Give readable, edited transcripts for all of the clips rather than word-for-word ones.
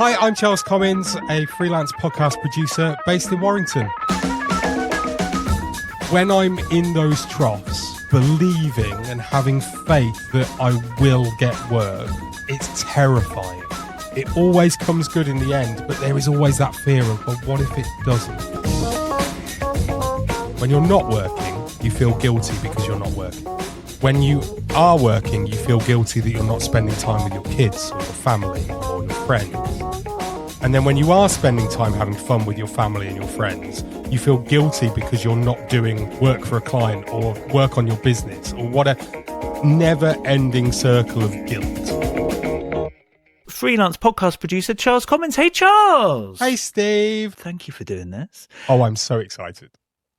Hi, I'm Charles Commins, a freelance podcast producer based in Warrington. When I'm in those troughs, believing and having faith that I will get work, it's terrifying. It always comes good in the end, but there is always that fear of, well, what if it doesn't? When you're not working, you feel guilty because you're not working. When you are working, you feel guilty that you're not spending time with your kids or your family or your friends. And then when you are spending time having fun with your family and your friends, you feel guilty because you're not doing work for a client or work on your business or what a never-ending circle of guilt. Freelance podcast producer Charles Commins. Hey, Charles. Hey, Steve. Thank you for doing this. Oh, I'm so excited.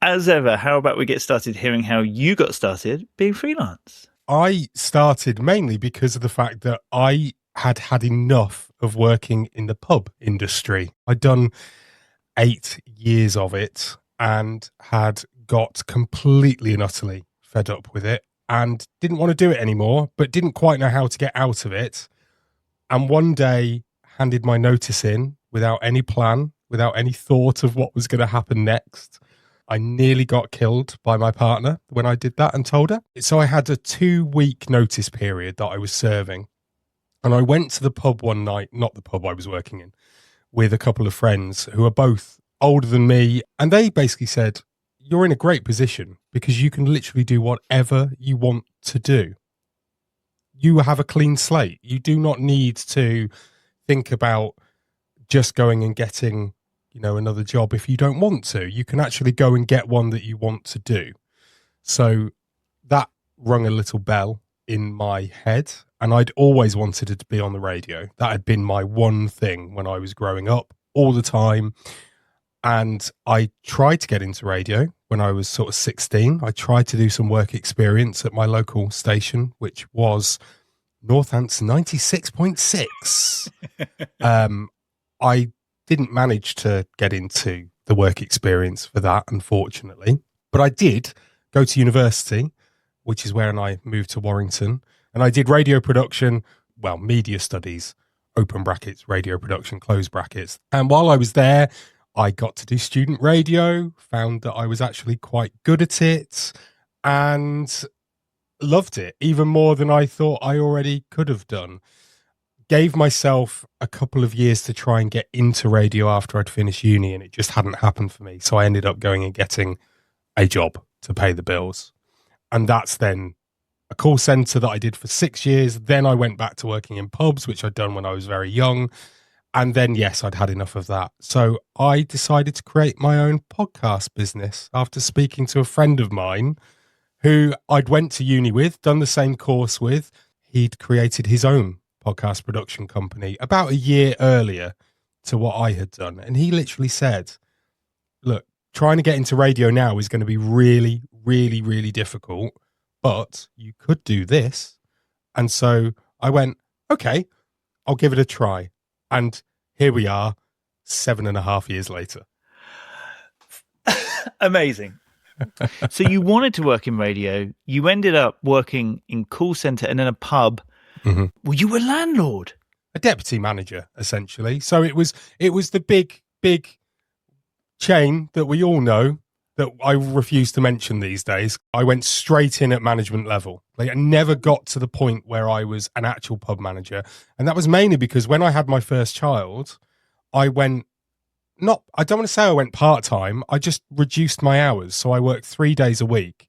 As ever, how about we get started hearing how you got started being freelance? I started mainly because of the fact that I had had enough of working in the pub industry. I'd done 8 years of it and had got completely and utterly fed up with it and didn't want to do it anymore, but didn't quite know how to get out of it. And one day handed my notice in without any plan, without any thought of what was going to happen next. I nearly got killed by my partner when I did that and told her. So I had a 2-week notice period that I was serving. And I went to the pub one night, not the pub I was working in, with a couple of friends who are both older than me. And they basically said, you're in a great position because you can literally do whatever you want to do. You have a clean slate. You do not need to think about just going and getting, another job if you don't want to. You can actually go and get one that you want to do. So that rung a little bell in my head. And I'd always wanted it to be on the radio. That had been my one thing when I was growing up all the time. And I tried to get into radio when I was sort of 16. I tried to do some work experience at my local station, which was Northampton 96.6. I didn't manage to get into the work experience for that, unfortunately. But I did go to university, which is where I moved to Warrington. And I did radio production, media studies, open brackets, radio production, close brackets. And while I was there, I got to do student radio, found that I was actually quite good at it and loved it even more than I thought I already could have done. Gave myself a couple of years to try and get into radio after I'd finished uni and it just hadn't happened for me. So I ended up going and getting a job to pay the bills. And that's then a call centre that I did for 6 years. Then I went back to working in pubs, which I'd done when I was very young. And then, yes, I'd had enough of that. So I decided to create my own podcast business after speaking to a friend of mine who I'd went to uni with, done the same course with. He'd created his own podcast production company about a year earlier to what I had done. And he literally said, look, trying to get into radio now is going to be really, really, really difficult. But you could do this. And so I went, okay, I'll give it a try. And here we are 7.5 years later. Amazing. So you wanted to work in radio. You ended up working in call centre and in a pub. Mm-hmm. Well, you were a landlord. A deputy manager, essentially. So it was the big chain that we all know that I refuse to mention these days. I went straight in at management level. I never got to the point where I was an actual pub manager. And that was mainly because when I had my first child, I don't want to say I went part-time. I just reduced my hours. So I worked 3 days a week,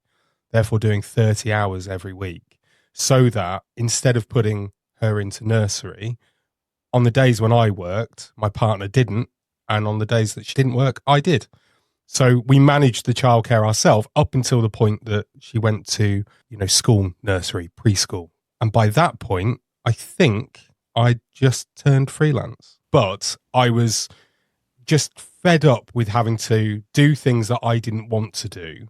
therefore doing 30 hours every week, so that instead of putting her into nursery, on the days when I worked, my partner didn't. And on the days that she didn't work, I did. So we managed the childcare ourselves up until the point that she went to, school, nursery, preschool. And by that point, I think I just turned freelance. But I was just fed up with having to do things that I didn't want to do,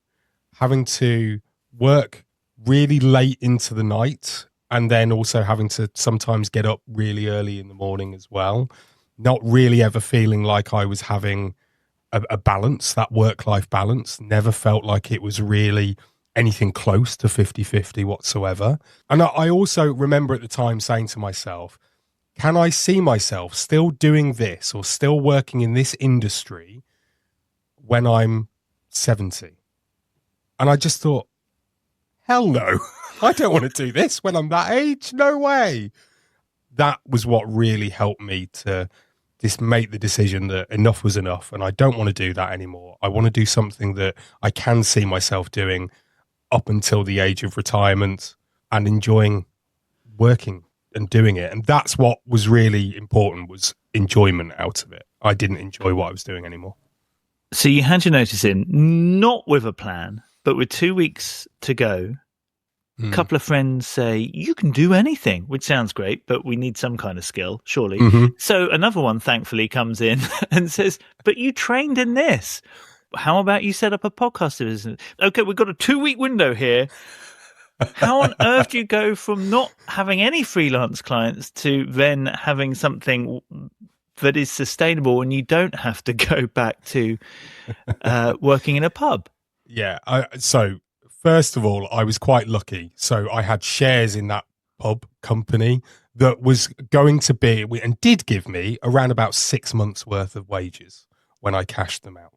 having to work really late into the night, and then also having to sometimes get up really early in the morning as well. Not really ever feeling like I was having a balance, that work-life balance. Never felt like it was really anything close to 50-50 whatsoever. And I also remember at the time saying to myself, can I see myself still doing this or still working in this industry when I'm 70? And I just thought, hell no, I don't want to do this when I'm that age. No way. That was what really helped me to just make the decision that enough was enough. And I don't want to do that anymore. I want to do something that I can see myself doing up until the age of retirement and enjoying working and doing it. And that's what was really important, was enjoyment out of it. I didn't enjoy what I was doing anymore. So you had your notice in, not with a plan, but with 2 weeks to go. A couple of friends say, you can do anything, which sounds great, but we need some kind of skill, surely. So another one, thankfully, comes in and says, but you trained in this. How about you set up a podcast business? Okay, we've got a 2-week window here. How on earth do you go from not having any freelance clients to then having something that is sustainable and you don't have to go back to working in a pub? Yeah. So first of all, I was quite lucky. So I had shares in that pub company that was going to be, and did give me, around about 6 months worth of wages when I cashed them out.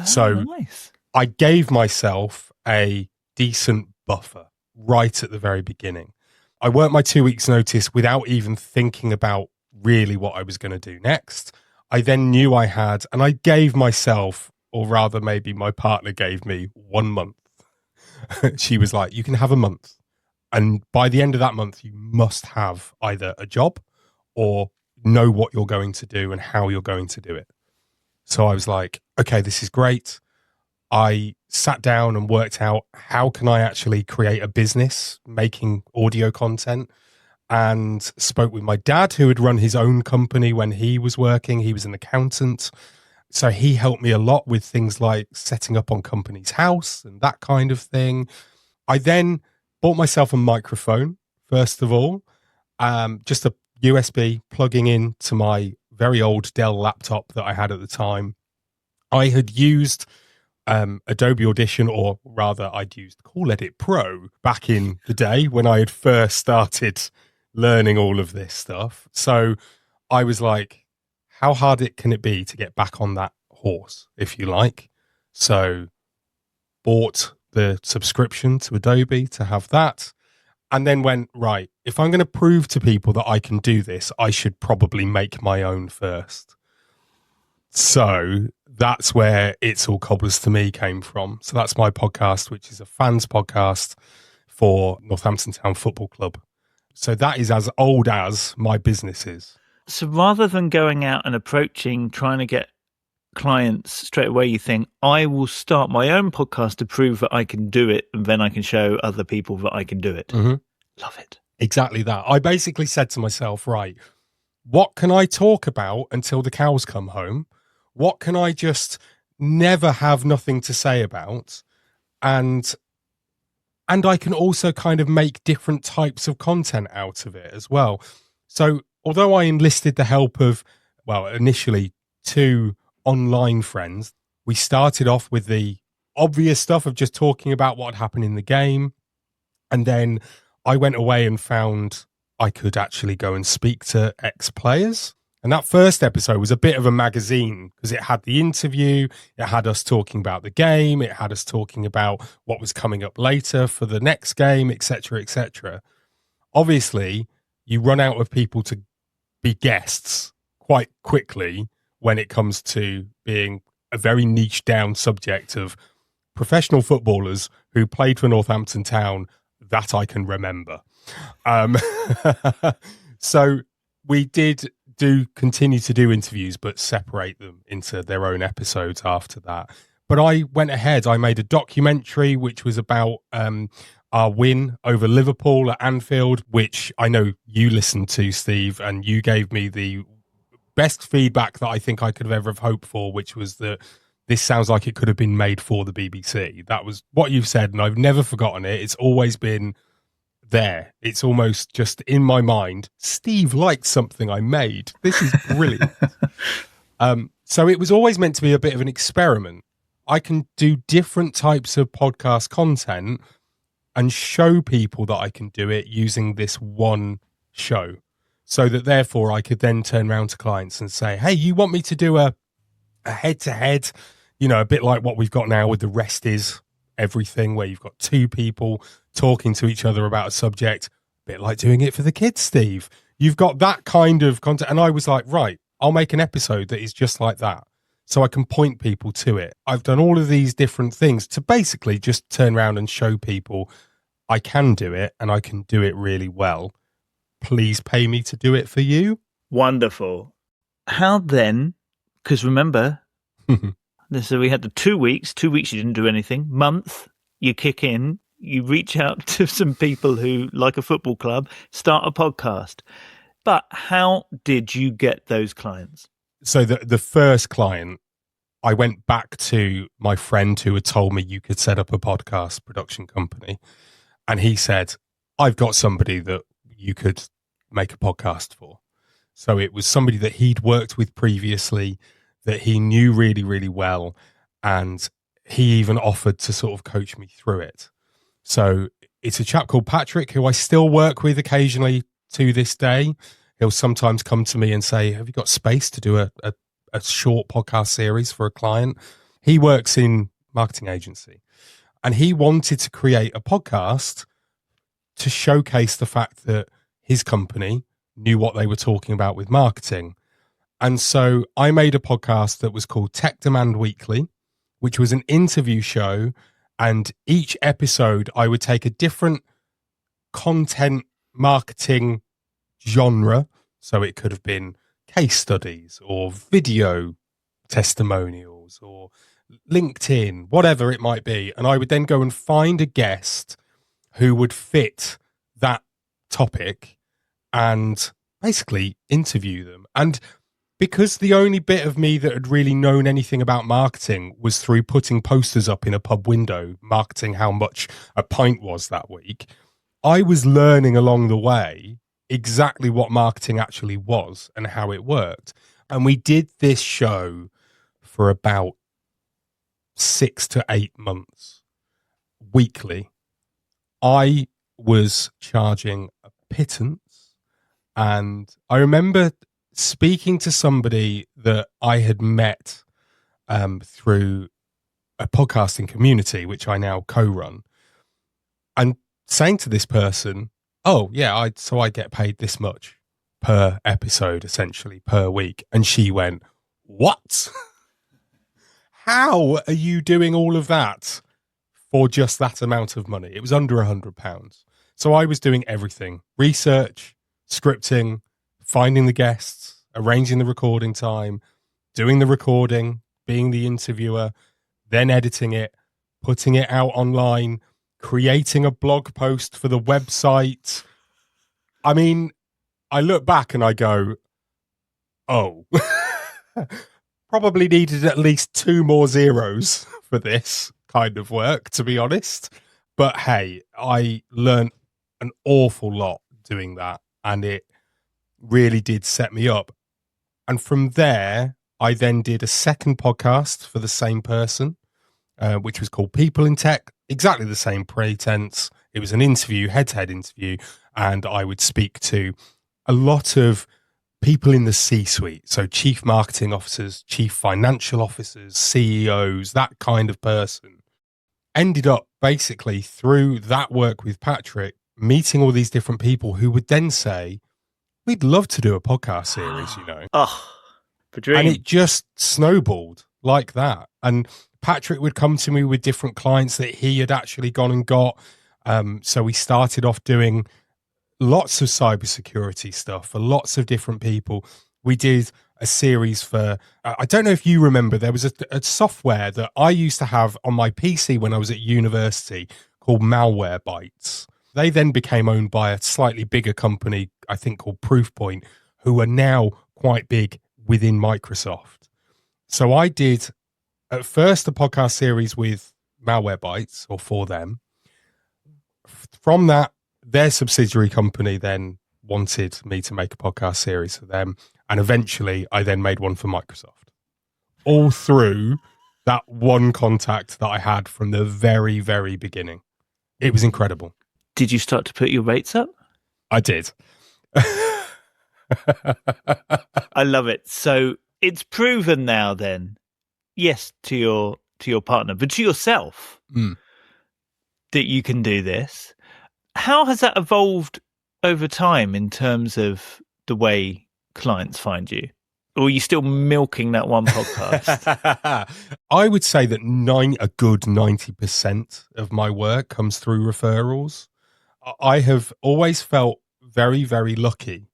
So nice. I gave myself a decent buffer right at the very beginning. I worked my 2 weeks notice without even thinking about really what I was going to do next. I then knew I had, and I gave myself, or rather maybe my partner gave me, 1 month. She was like, you can have a month. And by the end of that month, you must have either a job or know what you're going to do and how you're going to do it. So I was like, okay, this is great. I sat down and worked out, how can I actually create a business making audio content, and spoke with my dad, who had run his own company when he was working. He was an accountant. So he helped me a lot with things like setting up on Company's House and that kind of thing. I then bought myself a microphone, first of all, just a USB plugging in to my very old Dell laptop that I had at the time. I had used Adobe Audition, or rather I'd used Call Edit Pro back in the day when I had first started learning all of this stuff. So I was like, how hard can it be to get back on that horse, if you like? So bought the subscription to Adobe to have that, and then went, right, if I'm going to prove to people that I can do this, I should probably make my own first. So that's where It's All Cobblers to Me came from. So that's my podcast, which is a fans podcast for Northampton Town Football Club. So that is as old as my business is. So rather than going out and trying to get clients straight away, you think, I will start my own podcast to prove that I can do it, and then I can show other people that I can do it. Love it. Exactly that. I basically said to myself, right, what can I talk about until the cows come home? What can I just never have nothing to say about? And I can also kind of make different types of content out of it as well. So although I enlisted the help of, well, initially 2 online friends, we started off with the obvious stuff of just talking about what had happened in the game. And then I went away and found I could actually go and speak to ex-players. And that first episode was a bit of a magazine because it had the interview, it had us talking about the game, it had us talking about what was coming up later for the next game, etc., etc. Obviously, you run out of people to be guests quite quickly when it comes to being a very niche down subject of professional footballers who played for Northampton Town that I can remember. So we did continue to do interviews, but separate them into their own episodes after that. But I went ahead, I made a documentary which was about our win over Liverpool at Anfield, which I know you listened to, Steve, and you gave me the best feedback that I think I could have ever have hoped for, which was that this sounds like it could have been made for the BBC. That was what you've said, and I've never forgotten it. It's always been there. It's almost just in my mind. Steve liked something I made. This is brilliant. So it was always meant to be a bit of an experiment. I can do different types of podcast content and show people that I can do it using this one show. so that therefore I could then turn around to clients and say, hey, you want me to do a head-to-head, a bit like what we've got now with the Rest Is Everything, where you've got two people talking to each other about a subject, a bit like doing it for the kids, Steve. You've got that kind of content. And I was like, right, I'll make an episode that is just like that, so I can point people to it. I've done all of these different things to basically just turn around and show people I can do it and I can do it really well. Please pay me to do it for you. Wonderful. How then, because remember, so we had the 2 weeks, 2 weeks you didn't do anything, month, you kick in, you reach out to some people who, like a football club, start a podcast. But how did you get those clients? So the first client, I went back to my friend who had told me you could set up a podcast production company. And he said, I've got somebody that you could make a podcast for. So it was somebody that he'd worked with previously, that he knew really, really well. And he even offered to sort of coach me through it. So it's a chap called Patrick, who I still work with occasionally to this day. He'll sometimes come to me and say, have you got space to do a short podcast series for a client? He works in marketing agency, and he wanted to create a podcast to showcase the fact that his company knew what they were talking about with marketing. And so I made a podcast that was called Tech Demand Weekly, which was an interview show. And each episode, I would take a different content marketing genre. So it could have been case studies or video testimonials or LinkedIn, whatever it might be. And I would then go and find a guest who would fit that topic and basically interview them. And because the only bit of me that had really known anything about marketing was through putting posters up in a pub window, marketing how much a pint was that week, I was learning along the way exactly what marketing actually was and how it worked. And we did this show for about 6 to 8 months weekly. I was charging a pittance, and I remember speaking to somebody that I had met through a podcasting community, which I now co-run, and saying to this person, oh yeah, I get paid this much per episode, essentially per week. And she went, what? How are you doing all of that for just that amount of money? It was under £100. So I was doing everything: research, scripting, finding the guests, arranging the recording time, doing the recording, being the interviewer, then editing it, putting it out online, creating a blog post for the website. I mean, I look back and I go, oh, probably needed at least 2 more zeros for this kind of work, to be honest. But hey, I learned an awful lot doing that, and it really did set me up. And from there, I then did a second podcast for the same person, which was called People in Tech. Exactly the same pretense. It was an interview, head-to-head interview, and I would speak to a lot of people in the C-suite. So chief marketing officers, chief financial officers, CEOs, that kind of person. Ended up basically through that work with Patrick, meeting all these different people who would then say, we'd love to do a podcast series, Oh, the dream. And it just snowballed like that. And Patrick would come to me with different clients that he had actually gone and got. So we started off doing lots of cybersecurity stuff for lots of different people. We did a series for, I don't know if you remember, there was a software that I used to have on my PC when I was at university called Malwarebytes. They then became owned by a slightly bigger company, I think called Proofpoint, who are now quite big within Microsoft. So I did at first a podcast series with Malwarebytes, or for them. From that, their subsidiary company then wanted me to make a podcast series for them. And eventually I then made one for Microsoft. All through that one contact that I had from the very, very beginning. It was incredible. Did you start to put your rates up? I did. I love it. So it's proven now then, yes, to your partner, but to yourself that you can do this. How has that evolved over time in terms of the way clients find you? Or are you still milking that one podcast? I would say that a good 90% of my work comes through referrals. I have always felt very, very lucky.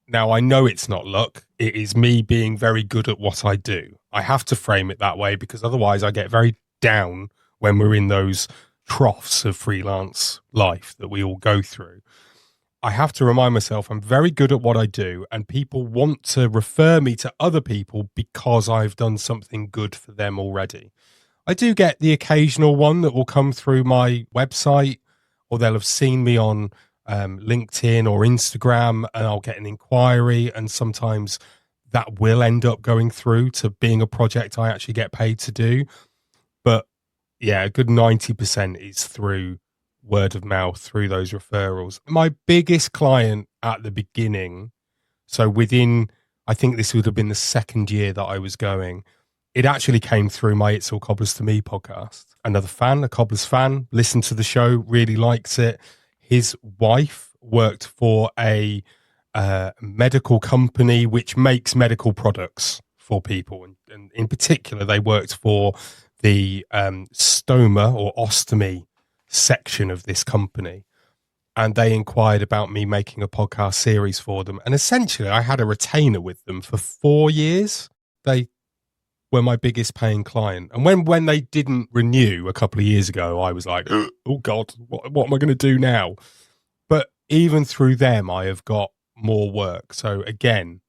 Now, I know it's not luck. It is me being very good at what I do. I have to frame it that way because otherwise I get very down when we're in those troughs of freelance life that we all go through. I have to remind myself I'm very good at what I do, and people want to refer me to other people because I've done something good for them already. I do get the occasional one that will come through my website, or they'll have seen me on LinkedIn or Instagram, and I'll get an inquiry, and sometimes that will end up going through to being a project I actually get paid to do. But yeah, a good 90% is through word of mouth, through those referrals. My biggest client at the beginning, so within, I think this would have been the second year that I was going, it actually came through my It's All Cobblers to Me podcast. Another fan, a Cobblers fan, listened to the show, really likes it. His wife worked for a medical company which makes medical products for people. And in particular, they worked for the stoma or ostomy section of this company. And they inquired about me making a podcast series for them. And essentially, I had a retainer with them for 4 years. They were my biggest paying client. And when they didn't renew a couple of years ago, I was like, oh God, what am I going to do now? But even through them, I have got more work. So again,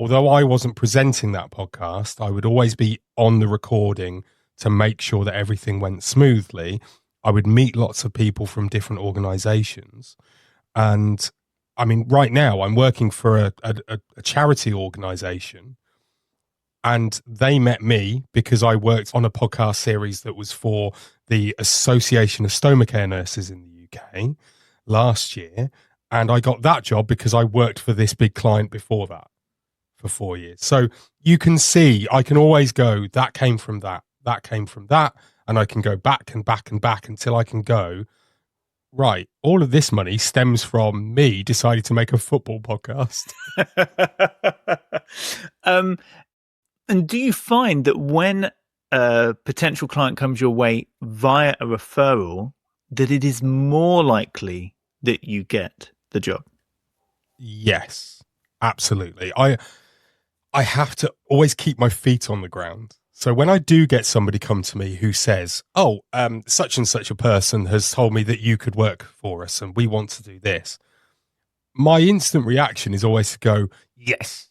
although I wasn't presenting that podcast, I would always be on the recording to make sure that everything went smoothly. I would meet lots of people from different organizations. And I mean, right now I'm working for a charity organization, and they met me because I worked on a podcast series that was for the Association of Stomacare Nurses in the UK last year. And I got that job because I worked for this big client before that for 4 years. So you can see, I can always go, that came from that, that came from that. And I can go back and back and back until I can go, right, all of this money stems from me deciding to make a football podcast. And do you find that when a potential client comes your way via a referral, that it is more likely that you get the job? Yes, absolutely. I have to always keep my feet on the ground. So when I do get somebody come to me who says, oh, such and such a person has told me that you could work for us and we want to do this, my instant reaction is always to go, yes,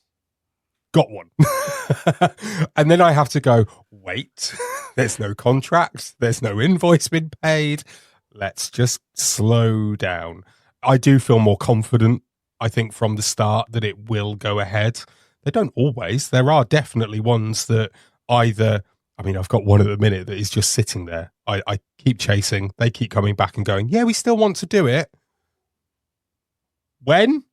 got one. And then I have to go, wait, there's no contract, there's no invoice been paid. Let's just slow down. I do feel more confident, I think, from the start that it will go ahead. They don't always. There are definitely ones that either, I mean, I've got one at the minute that is just sitting there. I keep chasing. They keep coming back and going, yeah, we still want to do it. When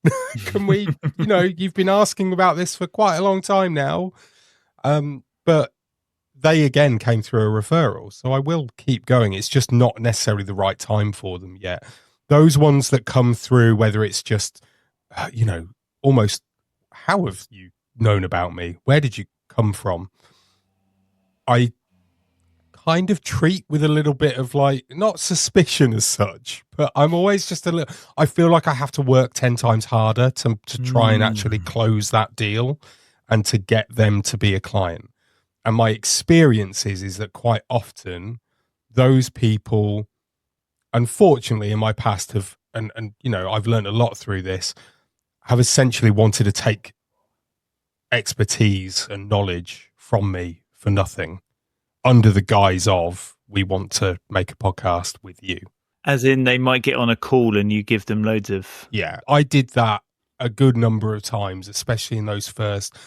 can we, you've been asking about this for quite a long time now. But they again came through a referral. So I will keep going. It's just not necessarily the right time for them yet. Those ones that come through, whether it's just, almost, how have you known about me? Where did you come from? I kind of treat with a little bit of not suspicion as such, but I'm always just a little, I feel like I have to work 10 times harder to try and actually close that deal and to get them to be a client. And my experience is that quite often those people, unfortunately in my past have, and I've learned a lot through this, have essentially wanted to take expertise and knowledge from me for nothing, under the guise of, we want to make a podcast with you. As in, they might get on a call and you give them loads of... Yeah, I did that a good number of times, especially in those first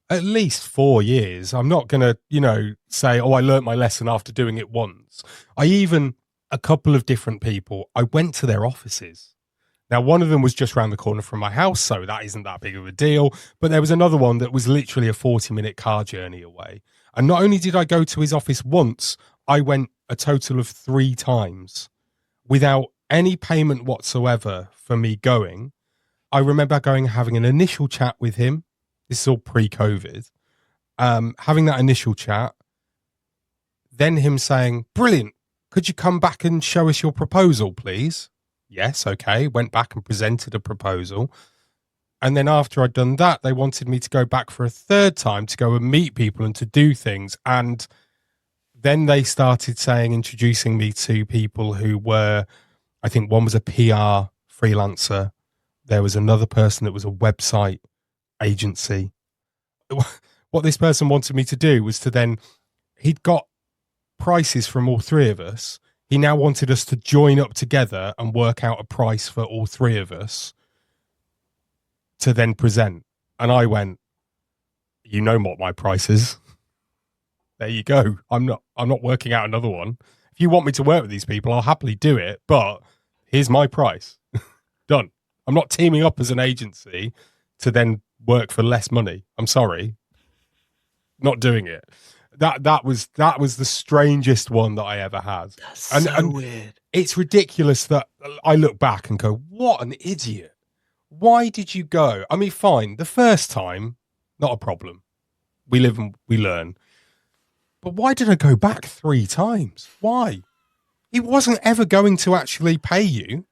at least 4 years. I'm not going to, say, oh, I learnt my lesson after doing it once. A couple of different people, I went to their offices Now, one of them was just around the corner from my house, so that isn't that big of a deal. But there was another one that was literally a 40-minute car journey away. And not only did I go to his office once, I went a total of 3 times without any payment whatsoever for me going. I remember going and having an initial chat with him. This is all pre-COVID. Having that initial chat, then him saying, "Brilliant, could you come back and show us your proposal, please?" Yes, okay. Went back and presented a proposal. And then after I'd done that, they wanted me to go back for a 3rd time to go and meet people and to do things. And then they started introducing me to people who were, I think one was a PR freelancer. There was another person that was a website agency. What this person wanted me to do was to then, he'd got prices from all 3 of us. He now wanted us to join up together and work out a price for all 3 of us to then present. And I went, "You know what my price is. There you go. I'm not working out another one. If you want me to work with these people, I'll happily do it, but here's my price." Done. I'm not teaming up as an agency to then work for less money. I'm sorry. Not doing it. That was the strangest one that I ever had. That's so weird. It's ridiculous that I look back and go, "What an idiot. Why did you go?" I mean, fine, the first time, not a problem. We live and we learn. But why did I go back 3 times? Why? He wasn't ever going to actually pay you.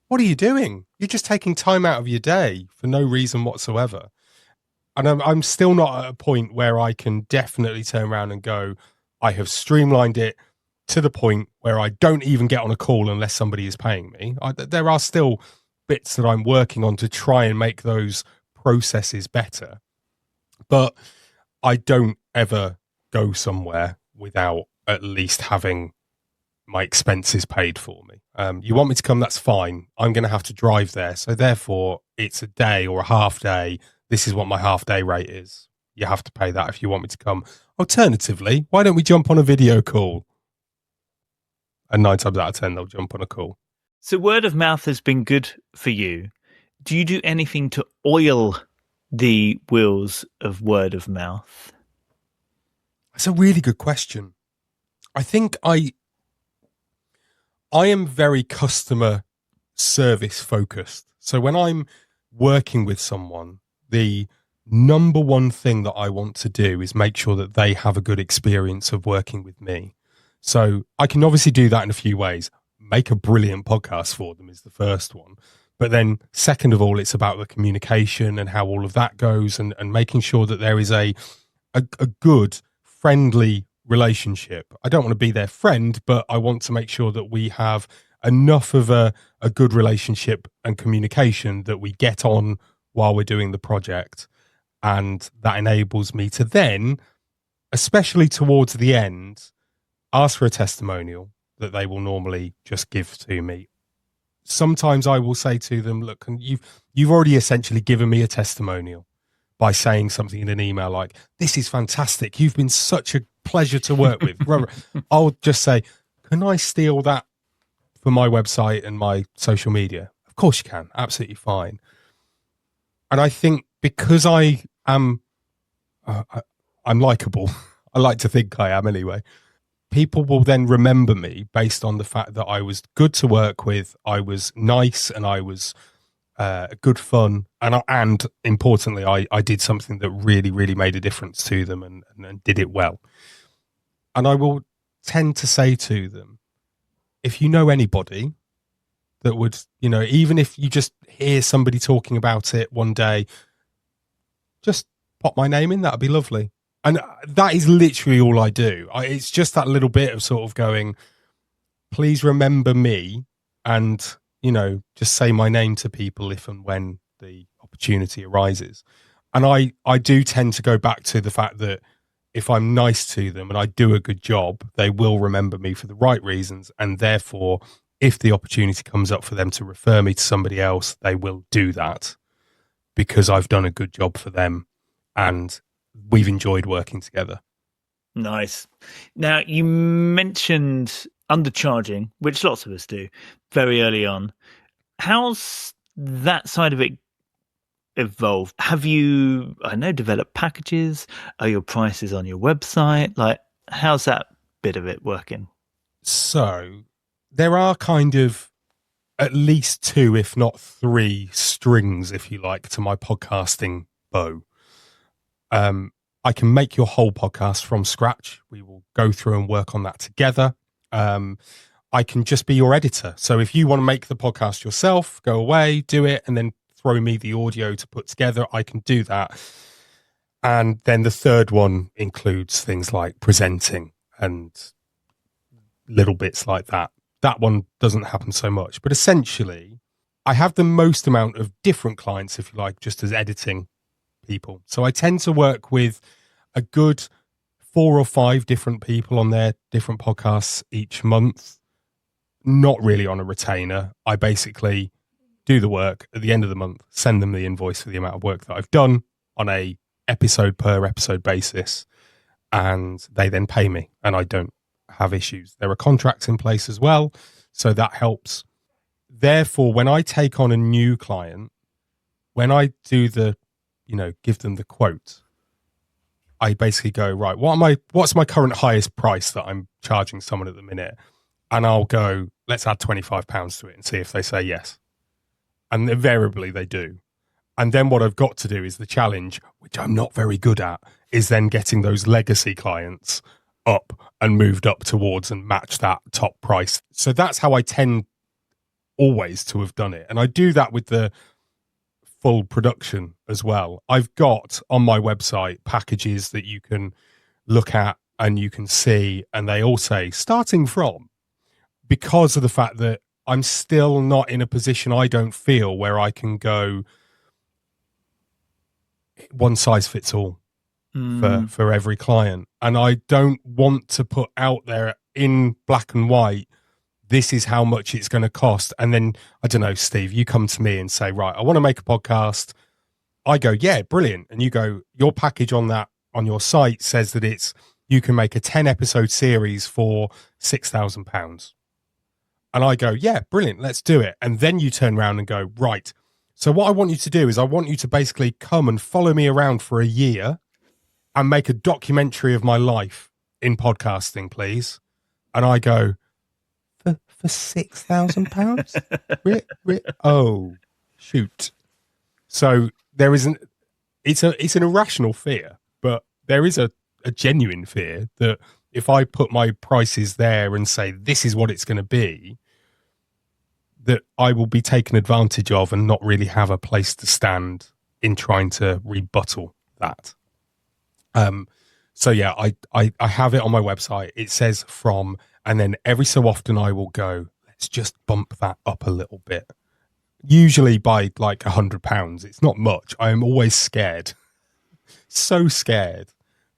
What are you doing? You're just taking time out of your day for no reason whatsoever. And I'm still not at a point where I can definitely turn around and go, I have streamlined it to the point where I don't even get on a call unless somebody is paying me. There are still bits that I'm working on to try and make those processes better. But I don't ever go somewhere without at least having my expenses paid for me. You want me to come, that's fine. I'm going to have to drive there. So therefore, it's a day or a half day. This is what my half day rate is. You have to pay that if you want me to come. Alternatively, why don't we jump on a video call? And 9 times out of 10, they'll jump on a call. So word of mouth has been good for you. Do you do anything to oil the wheels of word of mouth? That's a really good question. I think I am very customer service focused. So when I'm working with someone, the number one thing that I want to do is make sure that they have a good experience of working with me. So I can obviously do that in a few ways. Make a brilliant podcast for them is the first one. But then second of all, it's about the communication and how all of that goes and making sure that there is a good, friendly relationship. I don't want to be their friend, but I want to make sure that we have enough of a good relationship and communication that we get on while we're doing the project. And that enables me to then, especially towards the end, ask for a testimonial that they will normally just give to me. Sometimes I will say to them, look, you've already essentially given me a testimonial by saying something in an email like, "This is fantastic. You've been such a pleasure to work with." I'll just say, "Can I steal that for my website and my social media?" Of course you can. Absolutely fine. And I think because I am, I'm likable. I like to think I am anyway. People will then remember me based on the fact that I was good to work with, I was nice, and I was good fun. And importantly, I did something that really, really made a difference to them and did it well. And I will tend to say to them, if you know anybody that would, even if you just hear somebody talking about it one day, just pop my name in. That'd be lovely. And that is literally all I do. It's just that little bit of sort of going, please remember me and, just say my name to people if and when the opportunity arises. And I do tend to go back to the fact that if I'm nice to them and I do a good job, they will remember me for the right reasons. And therefore, if the opportunity comes up for them to refer me to somebody else, they will do that because I've done a good job for them and we've enjoyed working together. Nice. Now, you mentioned undercharging, which lots of us do very early on. How's that side of it evolved? Have you, I know, developed packages? Are your prices on your website? Like, how's that bit of it working? So there are kind of at least 2, if not 3 strings, if you like, to my podcasting bow. I can make your whole podcast from scratch. We will go through and work on that together. I can just be your editor. So if you want to make the podcast yourself, go away, do it, and then throw me the audio to put together, I can do that. And then the third one includes things like presenting and little bits like that. That one doesn't happen so much. But essentially, I have the most amount of different clients, if you like, just as editing people. So I tend to work with a good 4 or 5 different people on their different podcasts each month, not really on a retainer. I basically do the work at the end of the month, send them the invoice for the amount of work that I've done on a episode per episode basis, and they then pay me, and I don't have issues. There are contracts in place as well, so that helps. Therefore, when I take on a new client, when I do the, give them the quote, I basically go, right, what's my current highest price that I'm charging someone at the minute? And I'll go, let's add £25 to it and see if they say yes. And invariably they do. And then what I've got to do is the challenge, which I'm not very good at, is then getting those legacy clients up and moved up towards and match that top price. So that's how I tend always to have done it. And I do that with the full production as well. I've got on my website packages that you can look at and you can see, and they all say starting from, because of the fact that I'm still not in a position, I don't feel, where I can go one size fits all for every client. And I don't want to put out there in black and white, this is how much it's going to cost. And then, I don't know, Steve, you come to me and say, right, I want to make a podcast. I go, yeah, brilliant. And you go, your package on your site says that you can make a 10 episode series for £6,000. And I go, yeah, brilliant, let's do it. And then you turn around and go, right, so what I want you to do is I want you to basically come and follow me around for a year and make a documentary of my life in podcasting, please. And I go, for £6,000? Oh, shoot. So there isn't, it's an irrational fear, but there is a genuine fear that if I put my prices there and say, this is what it's going to be, that I will be taken advantage of and not really have a place to stand in trying to rebuttal that. So yeah, I have it on my website. It says from, and then every so often I will go, let's just bump that up a little bit. Usually by like £100. It's not much. I am always scared. So scared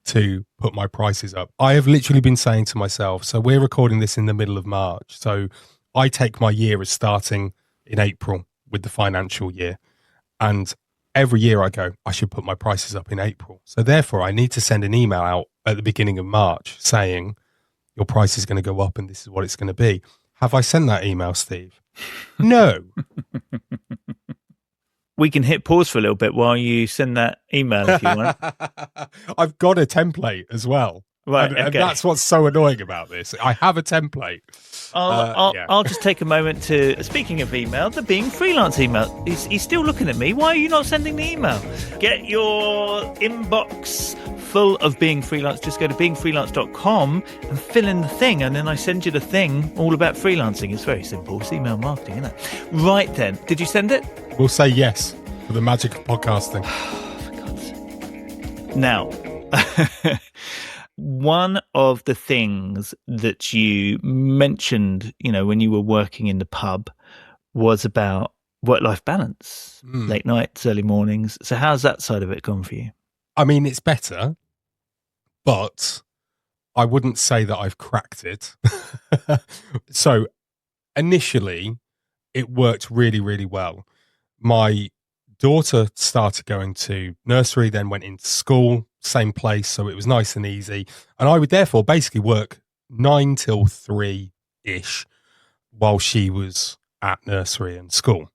to put my prices up. I have literally been saying to myself, so we're recording this in the middle of March. So I take my year as starting in April with the financial year. And every year I go, I should put my prices up in April. So therefore I need to send an email out at the beginning of March saying your price is going to go up and this is what it's going to be. Have I sent that email, Steve? No. We can hit pause for a little bit while you send that email if you want. I've got a template as well. Right, and that's what's so annoying about this. I have a template. I'll just take a moment to, speaking of email, the Being Freelance email. He's still looking at me. Why are you not sending the email? Get your inbox full of Being Freelance. Just go to beingfreelance.com and fill in the thing, and then I send you the thing all about freelancing. It's very simple. It's email marketing, isn't it? Right then. Did you send it? We'll say yes for the magic of podcasting. For God's sake. Now, one of the things that you mentioned, when you were working in the pub was about work-life balance, late nights, early mornings. So how's that side of it gone for you? I mean, it's better, but I wouldn't say that I've cracked it. So initially, it worked really, really well. My daughter started going to nursery, then went into school, same place, so it was nice and easy. And I would therefore basically work 9 till 3-ish while she was at nursery and school.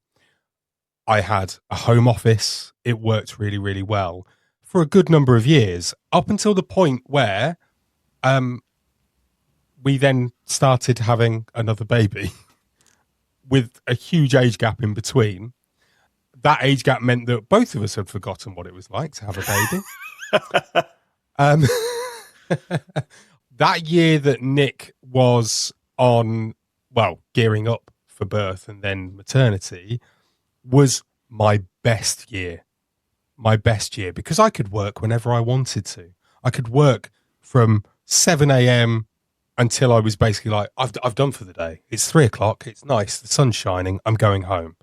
I had a home office. It worked really, really well for a good number of years, up until the point where we then started having another baby with a huge age gap in between. That age gap meant that both of us had forgotten what it was like to have a baby. That year that Nick was on, well, gearing up for birth and then maternity was my best year. My best year, because I could work whenever I wanted to. I could work from 7 a.m. until I was basically like, I've done for the day. It's 3 o'clock. It's nice. The sun's shining. I'm going home.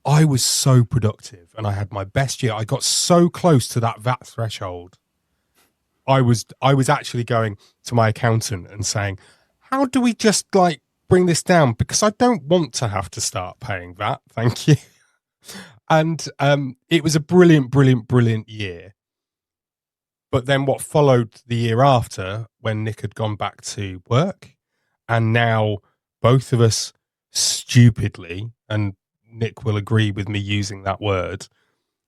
I was so productive and I had my best year. I got so close to that VAT threshold. I was actually going to my accountant and saying, how do we just like bring this down? Because I don't want to have to start paying VAT. Thank you. And it was a brilliant, brilliant, brilliant year. But then what followed the year after, when Nick had gone back to work, and now both of us stupidly, and Nick will agree with me using that word,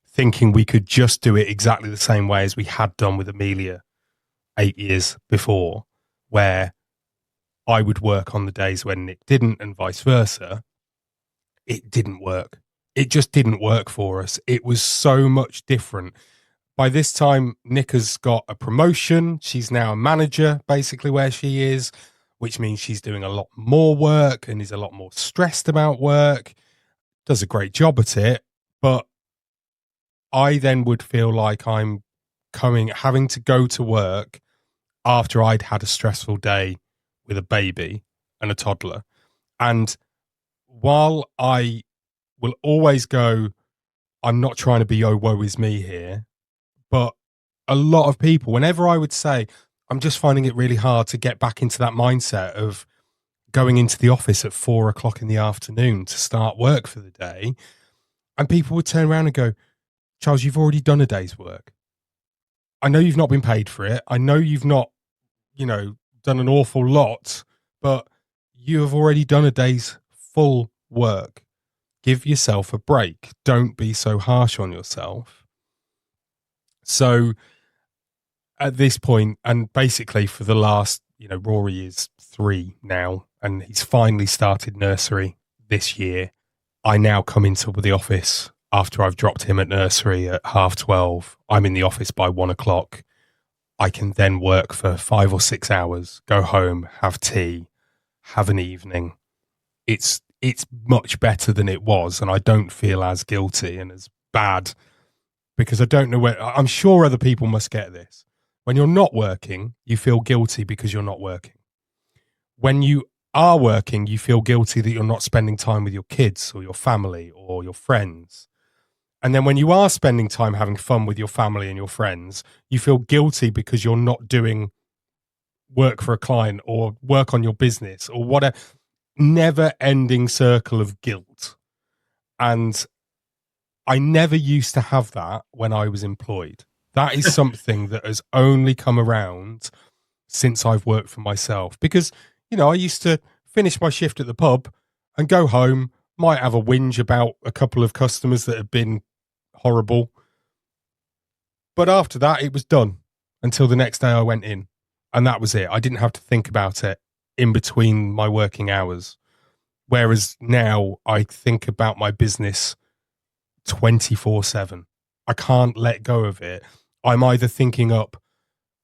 thinking we could just do it exactly the same way as we had done with Amelia 8 years before, where I would work on the days when Nick didn't and vice versa. It didn't work. It just didn't work for us. It was so much different. By this time, Nick has got a promotion. She's now a manager, basically, where she is, which means she's doing a lot more work and is a lot more stressed about work, does a great job at it. But I then would feel like I'm having to go to work after I'd had a stressful day with a baby and a toddler. And while I will always go, I'm not trying to be, oh, woe is me here. But a lot of people, whenever I would say, I'm just finding it really hard to get back into that mindset of going into the office at 4 o'clock in the afternoon to start work for the day. And people would turn around and go, Charles, you've already done a day's work. I know you've not been paid for it. I know you've not, done an awful lot, but you have already done a day's full work. Give yourself a break. Don't be so harsh on yourself. So at this point, and basically for the last, Rory is 3 now, and he's finally started nursery this year. I now come into the office after I've dropped him at nursery at 12:30. I'm in the office by 1 o'clock. I can then work for 5 or 6 hours, go home, have tea, have an evening. It's much better than it was, and I don't feel as guilty and as bad, because I don't know where. I'm sure other people must get this. When you're not working, you feel guilty because you're not working. When you are working, you feel guilty that you're not spending time with your kids or your family or your friends. And then when you are spending time having fun with your family and your friends, you feel guilty because you're not doing work for a client or work on your business or whatever. Never ending circle of guilt. And I never used to have that when I was employed. That is something that has only come around since I've worked for myself, because, I used to finish my shift at the pub and go home, might have a whinge about a couple of customers that had been horrible. But after that, it was done until the next day I went in, and that was it. I didn't have to think about it in between my working hours. Whereas now I think about my business 24/7. I can't let go of it. I'm either thinking up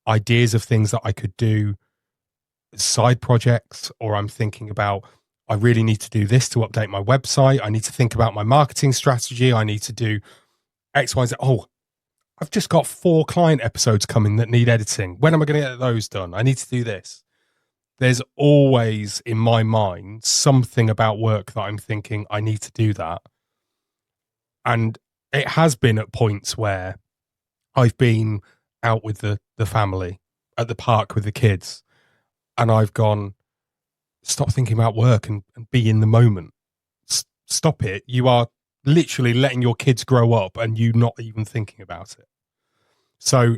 ideas of things that I could do, side projects, or I'm thinking about, I really need to do this to update my website. I need to think about my marketing strategy. I need to do X, Y, Z. Oh, I've just got 4 client episodes coming that need editing. When am I going to get those done? I need to do this. There's always in my mind something about work that I'm thinking I need to do that. And it has been at points where I've been out with the family at the park with the kids, and I've gone, stop thinking about work and be in the moment. Stop it. You are literally letting your kids grow up and you not even thinking about it. So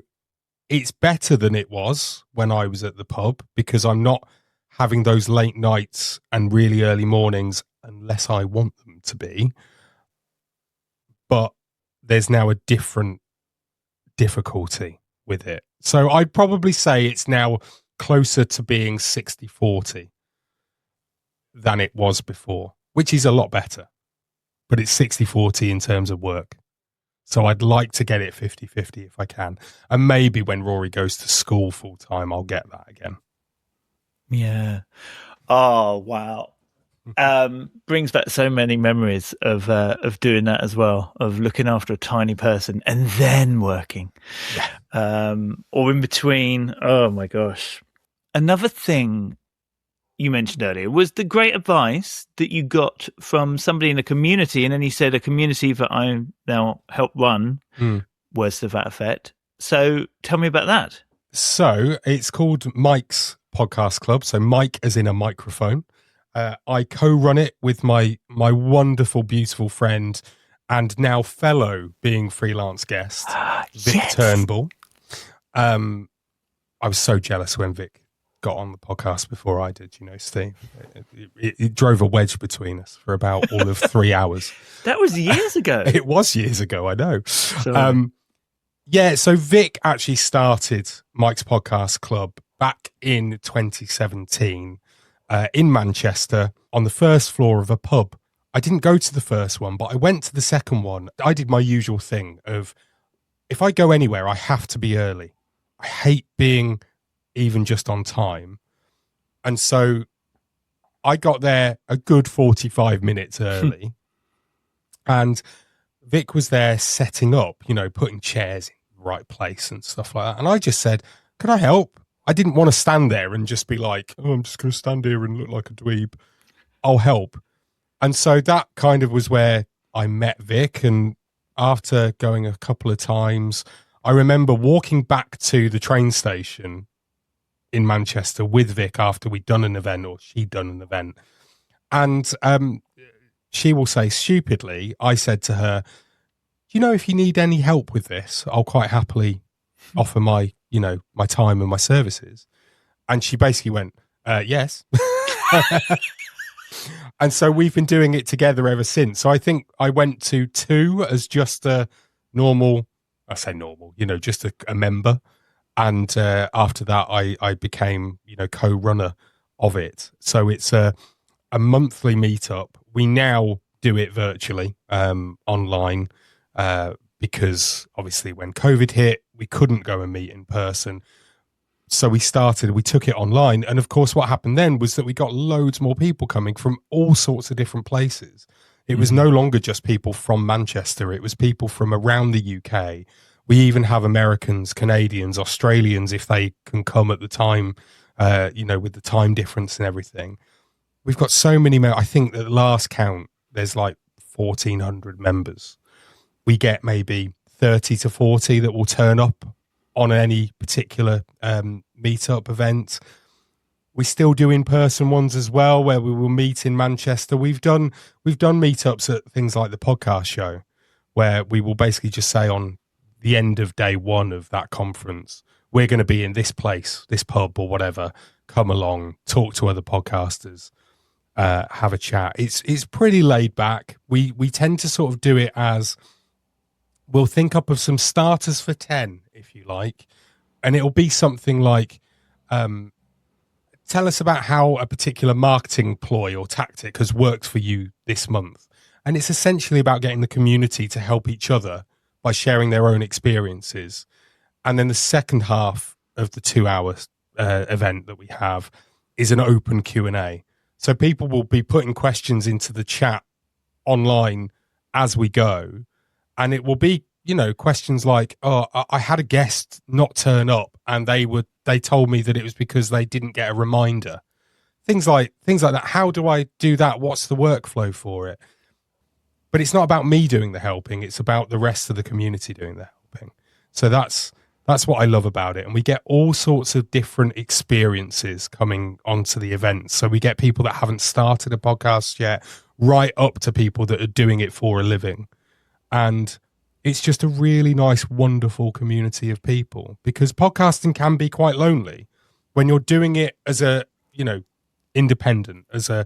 it's better than it was when I was at the pub, because I'm not having those late nights and really early mornings unless I want them to be. but there's now a different difficulty with it. So I'd probably say it's now closer to being 60-40 than it was before, which is a lot better. But it's 60-40 in terms of work. So I'd like to get it 50-50 if I can. And maybe when Rory goes to school full time, I'll get that again. Yeah. Oh, wow. Brings back so many memories of doing that as well, of looking after a tiny person and then working. Yeah. Or in between. Oh my gosh. Another thing you mentioned earlier was the great advice that you got from somebody in the community, and then he said a community that I now help run, words to that effect. So tell me about that. So it's called Mike's Podcast Club. So Mike as in a microphone. I co-run it with my wonderful, beautiful friend and now fellow Being Freelance guest, Vic Turnbull. I was so jealous when Vic got on the podcast before I did, Steve. It drove a wedge between us for about all of 3 hours. That was years ago. It was years ago, I know. So Vic actually started Mike's Podcast Club back in 2017 in Manchester on the first floor of a pub. I didn't go to the first one, but I went to the second one. I did my usual thing of, if I go anywhere, I have to be early. I hate being even just on time. And so I got there a good 45 minutes early. And Vic was there setting up, putting chairs in the right place and stuff like that. And I just said, can I help? I didn't want to stand there and just be like, oh, I'm just going to stand here and look like a dweeb. I'll help. And so that kind of was where I met Vic. And after going a couple of times, I remember walking back to the train station in Manchester with Vic after we'd done an event, or she'd done an event. And she will say, stupidly, I said to her, if you need any help with this, I'll quite happily offer my time and my services. And she basically went, yes. And so we've been doing it together ever since. So I think I went to 2 as just a normal, just a member. And after that, I became, co-runner of it. So it's a monthly meetup. We now do it virtually, online, because obviously when COVID hit, we couldn't go and meet in person. So we took it online. And of course, what happened then was that we got loads more people coming from all sorts of different places. It was no longer just people from Manchester. It was people from around the UK. We even have Americans, Canadians, Australians, if they can come at the time, with the time difference and everything. We've got so many. I think at the last count, there's like 1,400 members. We get maybe 30 to 40 that will turn up on any particular meetup event. We still do in-person ones as well, where we will meet in Manchester. We've done meetups at things like the podcast show, where we will basically just say on the end of day one of that conference, we're going to be in this place, this pub or whatever. Come along, talk to other podcasters, have a chat. It's pretty laid back. We tend to sort of do it as, we'll think up of some starters for 10, if you like, and it'll be something like, tell us about how a particular marketing ploy or tactic has worked for you this month. And it's essentially about getting the community to help each other by sharing their own experiences. And then the second half of the 2-hour event that we have is an open Q&A. So people will be putting questions into the chat online as we go. And it will be, questions like, oh, I had a guest not turn up and they told me that it was because they didn't get a reminder. Things like that. How do I do that? What's the workflow for it? But it's not about me doing the helping. It's about the rest of the community doing the helping. So that's what I love about it. And we get all sorts of different experiences coming onto the event. So we get people that haven't started a podcast yet, right up to people that are doing it for a living. And it's just a really nice, wonderful community of people, because podcasting can be quite lonely when you're doing it as a, independent, as a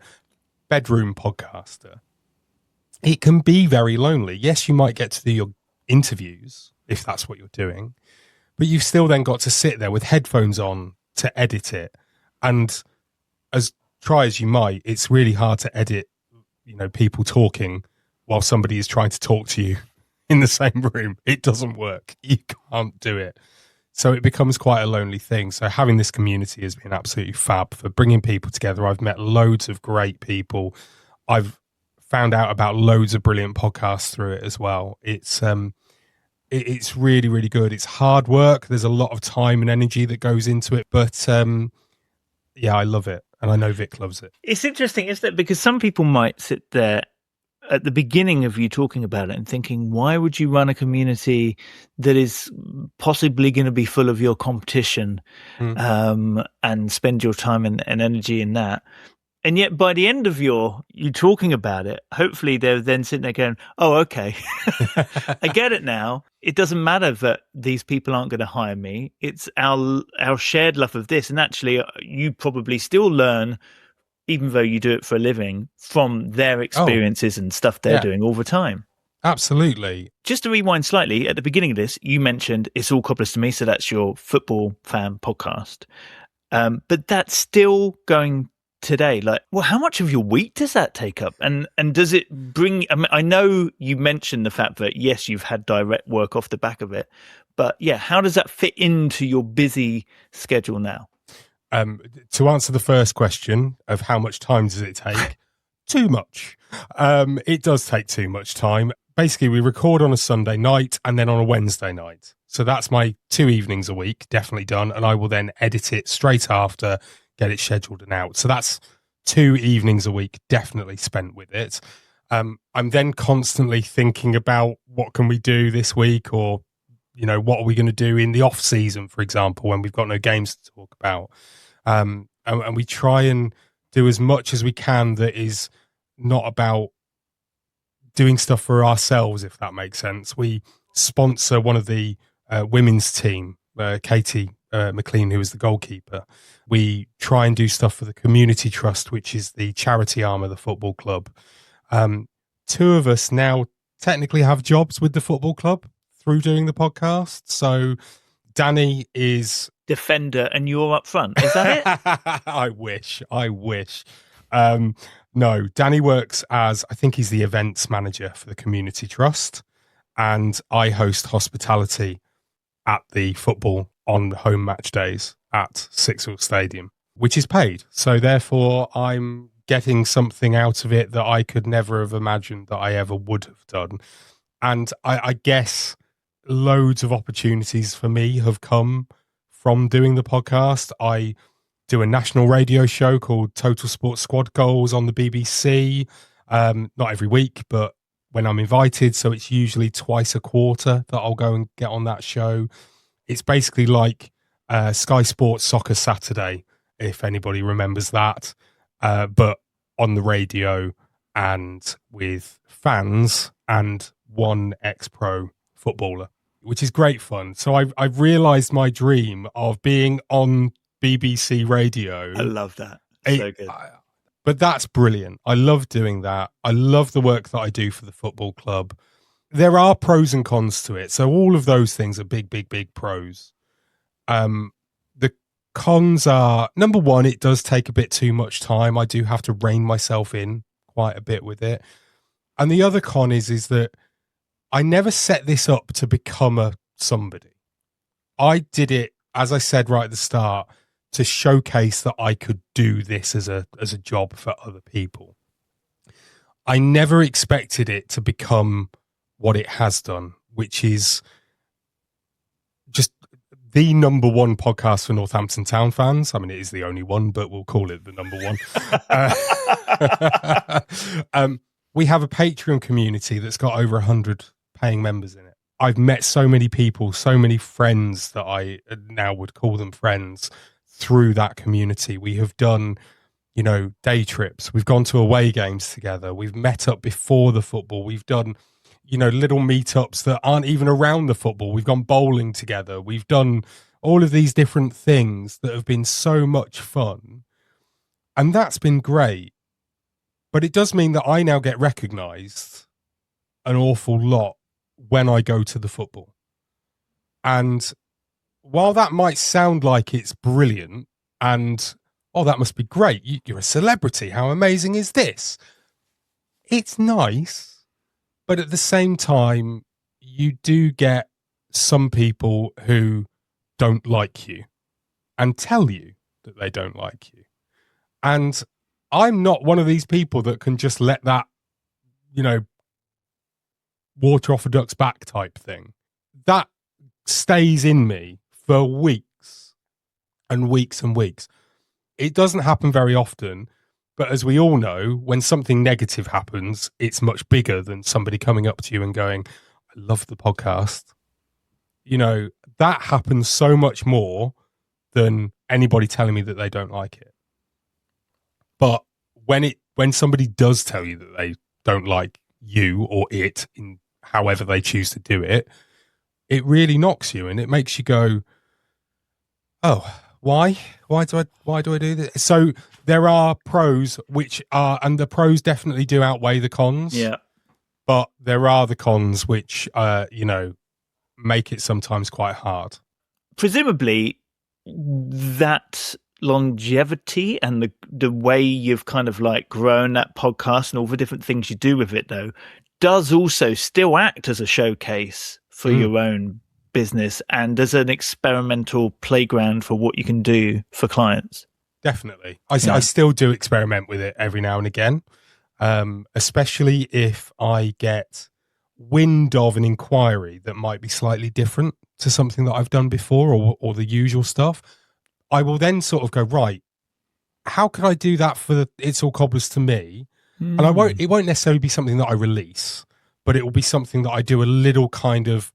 bedroom podcaster. it can be very lonely. Yes, you might get to do your interviews if that's what you're doing, but you've still then got to sit there with headphones on to edit it. And as try as you might, it's really hard to edit, people talking while somebody is trying to talk to you in the same room. It doesn't work. You can't do it. So it becomes quite a lonely thing. So having this community has been absolutely fab for bringing people together. I've met loads of great people. I've found out about loads of brilliant podcasts through it as well. It's really, really good. It's hard work. There's a lot of time and energy that goes into it. But yeah, I love it. And I know Vic loves it. It's interesting, isn't it? Because some people might sit there at the beginning of you talking about it and thinking, why would you run a community that is possibly going to be full of your competition and spend your time and energy in that? And yet by the end of you talking about it, hopefully they're then sitting there going, oh, okay, I get it now. It doesn't matter that these people aren't going to hire me. It's our shared love of this. And actually, you probably still learn, even though you do it for a living, from their experiences and stuff they're doing all the time. Absolutely. Just to rewind slightly, at the beginning of this, you mentioned It's All Cobblers to Me. So that's your football fan podcast. But that's still going today. Like, well, how much of your week does that take up? And does it bring, I know you mentioned the fact that, yes, you've had direct work off the back of it, but yeah, how does that fit into your busy schedule now? To answer the first question of how much time does it take, too much. It does take too much time. Basically, we record on a Sunday night and then on a Wednesday night. So that's my 2 evenings a week, definitely done. And I will then edit it straight after, get it scheduled and out. So that's 2 evenings a week, definitely spent with it. I'm then constantly thinking about what can we do this week, or, what are we going to do in the off season, for example, when we've got no games to talk about. And we try and do as much as we can that is not about doing stuff for ourselves, if that makes sense. We sponsor one of the women's team, Katie McLean, who is the goalkeeper. We try and do stuff for the Community Trust, which is the charity arm of the football club. 2 of us now technically have jobs with the football club through doing the podcast. So Danny is defender and you're up front. Is that it? I wish. No, Danny works as, I think he's the events manager for the Community Trust, and I host hospitality at the football on home match days at Sixfield Stadium, which is paid. So therefore I'm getting something out of it that I could never have imagined that I ever would have done. And I guess loads of opportunities for me have come from doing the podcast. I do a national radio show called Total Sports Squad Goals on the BBC. Not every week, but when I'm invited. So it's usually twice a quarter that I'll go and get on that show. It's basically like Sky Sports Soccer Saturday, if anybody remembers that, but on the radio and with fans and one ex-pro footballer, which is great fun. So I've realised my dream of being on BBC radio. I love that. So good. But that's brilliant. I love doing that. I love the work that I do for the football club. There are pros and cons to it. So all of those things are big, big, big pros. The cons are, number one, it does take a bit too much time. I do have to rein myself in quite a bit with it. And the other con is that I never set this up to become a somebody. I did it, as I said right at the start, to showcase that I could do this as a job for other people. I never expected it to become what it has done, which is just the number one podcast for Northampton Town fans. I mean, it is the only one, but we'll call it the number one. We have a Patreon community that's got over 100 paying members in it. I've met so many people, so many friends that I now would call them friends through that community. We have done, day trips. We've gone to away games together. We've met up before the football. We've done, little meetups that aren't even around the football. We've gone bowling together. We've done all of these different things that have been so much fun. And that's been great. But it does mean that I now get recognized an awful lot when I go to the football. And while that might sound like it's brilliant and, oh, that must be great, you're a celebrity, how amazing is this? It's nice, but at the same time, you do get some people who don't like you and tell you that they don't like you. And I'm not one of these people that can just let that, water off a duck's back type thing. That stays in me for weeks and weeks and weeks. It doesn't happen very often, but as we all know, when something negative happens, it's much bigger than somebody coming up to you and going, I love the podcast. That happens so much more than anybody telling me that they don't like it. But when somebody does tell you that they don't like you or it, in however they choose to do it, it really knocks you and it makes you go, oh, why do I do this? So there are pros and the pros definitely do outweigh the cons. Yeah. But there are the cons which, make it sometimes quite hard. Presumably that longevity and the way you've kind of like grown that podcast and all the different things you do with it, though, does also still act as a showcase for your own business and as an experimental playground for what you can do for clients. Definitely. I still do experiment with it every now and again, especially if I get wind of an inquiry that might be slightly different to something that I've done before or the usual stuff. I will then sort of go, right, how can I do that for It's All Cobblers to me? And it won't necessarily be something that I release, but it will be something that I do a little kind of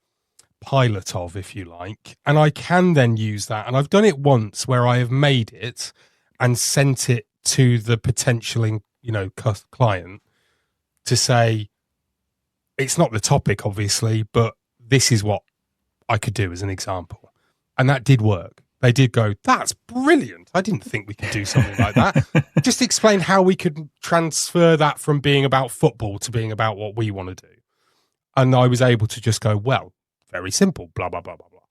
pilot of, if you like. And I can then use that. And I've done it once where I have made it and sent it to the potential, client to say, it's not the topic, obviously, but this is what I could do as an example. And that did work. They did go, that's brilliant. I didn't think we could do something like that. Just explain how we could transfer that from being about football to being about what we want to do. And I was able to just go, well, very simple, blah, blah, blah, blah, blah.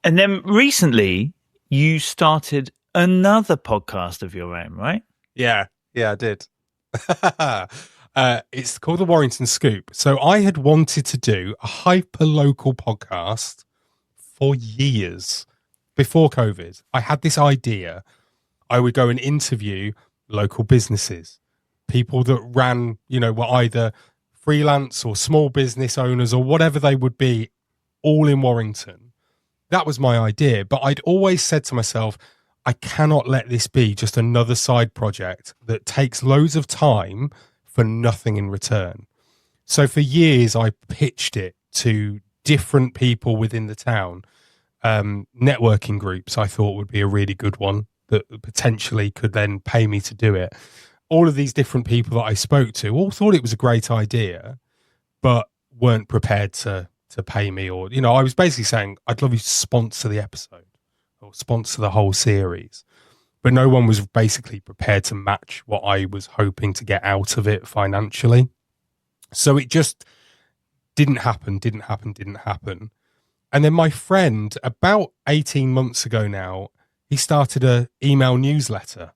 And then recently you started another podcast of your own, right? Yeah, I did. It's called the Warrington Scoop. So I had wanted to do a hyper-local podcast for years. Before COVID, I had this idea. I would go and interview local businesses, people that ran, were either freelance or small business owners or whatever they would be, all in Warrington. That was my idea. But I'd always said to myself, I cannot let this be just another side project that takes loads of time for nothing in return. So for years, I pitched it to different people within the town. Networking groups I thought would be a really good one that potentially could then pay me to do it. All of these different people that I spoke to all thought it was a great idea, but weren't prepared to pay me, or I was basically saying I'd love you to sponsor the episode or sponsor the whole series, but no one was basically prepared to match what I was hoping to get out of it financially. So it just didn't happen. And then my friend, about 18 months ago now, he started a email newsletter.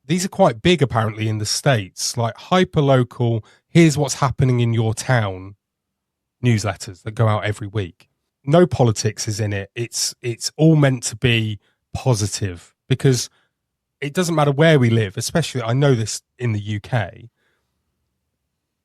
These are quite big, apparently, in the States, like hyper-local, here's what's happening in your town newsletters that go out every week. No politics is in it. It's all meant to be positive because it doesn't matter where we live, especially, I know this in the UK,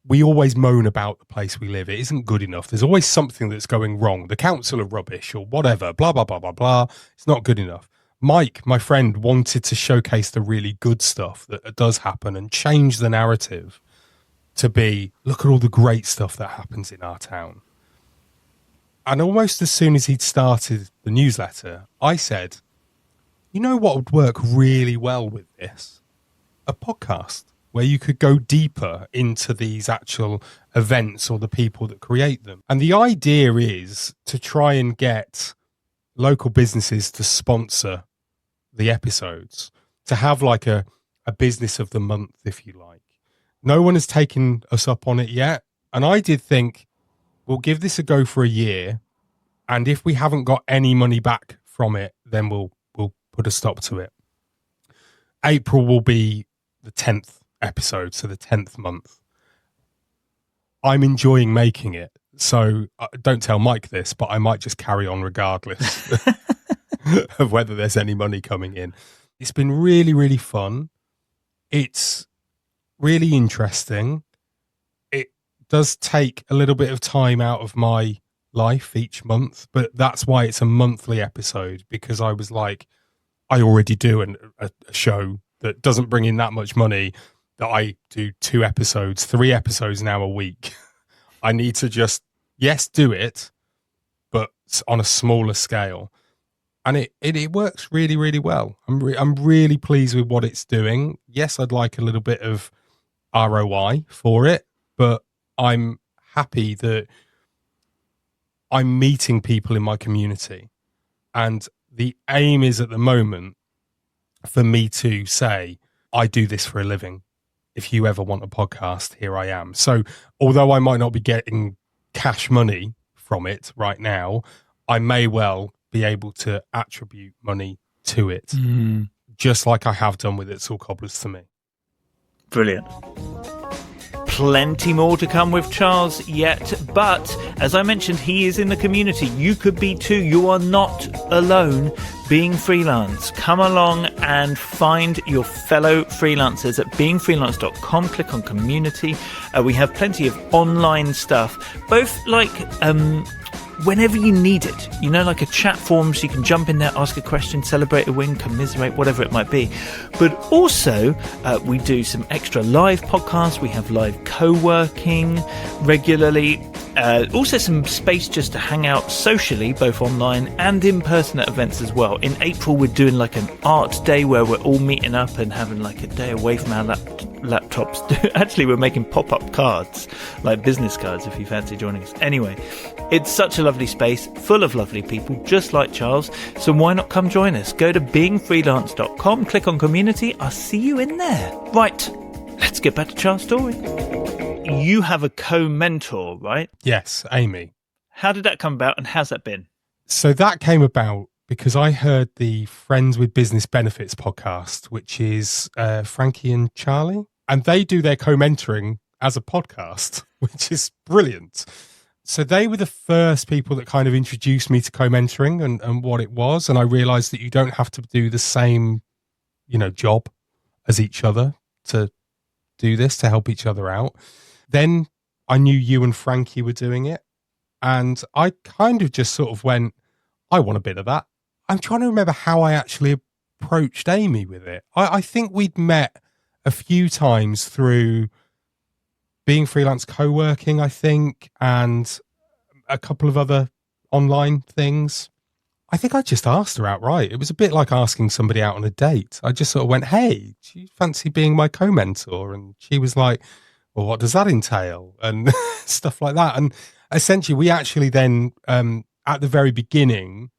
we always moan about the place we live. It isn't good enough. There's always something that's going wrong. The council are rubbish or whatever, blah, blah, blah, blah, blah. It's not good enough. Mike, my friend, wanted to showcase the really good stuff that does happen and change the narrative to be, look at all the great stuff that happens in our town. And almost as soon as he'd started the newsletter, I said, you know what would work really well with this? A podcast where you could go deeper into these actual events or the people that create them. And the idea is to try and get local businesses to sponsor the episodes, to have like a business of the month, if you like. No one has taken us up on it yet. And I did think, we'll give this a go for a year. And if we haven't got any money back from it, then we'll put a stop to it. April will be the 10th episode, so the 10th month. I'm enjoying making it. So don't tell Mike this, but I might just carry on regardless of whether there's any money coming in. It's been really, really fun. It's really interesting. It does take a little bit of time out of my life each month, but that's why it's a monthly episode, because I was like, I already do a show that doesn't bring in that much money, that I do 2 episodes, 3 episodes now a week. I need to just, yes, do it, but on a smaller scale. And it works really, really well. I'm really pleased with what it's doing. Yes, I'd like a little bit of ROI for it, but I'm happy that I'm meeting people in my community. And the aim is at the moment for me to say, I do this for a living. If you ever want a podcast, here I am. So although I might not be getting cash money from it right now, I may well be able to attribute money to it, just like I have done with It's All Cobblers to me. Brilliant. Plenty more to come with Charles yet, but as I mentioned, he is in the community. You could be too. You are not alone. Being Freelance. Come along and find your fellow freelancers at beingfreelance.com. Click on community. We have plenty of online stuff, both like whenever you need it, you know, like a chat forum, so you can jump in there, ask a question, celebrate a win, commiserate, whatever it might be. But also we do some extra live podcasts. We have live co-working regularly. Also some space just to hang out socially, both online and in person at events as well. In April, we're doing like an art day where we're all meeting up and having like a day away from our laptops. Actually, we're making pop-up cards, like business cards, if you fancy joining us. Anyway, it's such a lovely space, full of lovely people, just like Charles. So why not come join us? Go to beingfreelance.com, click on community. I'll see you in there. Right, let's get back to Charles' story. You have a co-mentor, right? Yes, Amy. How did that come about and how's that been? So that came about because I heard the Friends with Business Benefits podcast, which is Frankie and Charlie, and they do their co-mentoring as a podcast, which is brilliant. So they were the first people that kind of introduced me to co-mentoring and what it was. And I realized that you don't have to do the same, job as each other to do this, to help each other out. Then I knew you and Frankie were doing it. And I kind of just sort of went, I want a bit of that. I'm trying to remember how I actually approached Amy with it. I think we'd met a few times through Being Freelance co-working, I think, and a couple of other online things. I think I just asked her outright. It was a bit like asking somebody out on a date. I just sort of went, hey, do you fancy being my co-mentor? And she was like, well, what does that entail? And stuff like that. And essentially, we actually then, at the very beginning,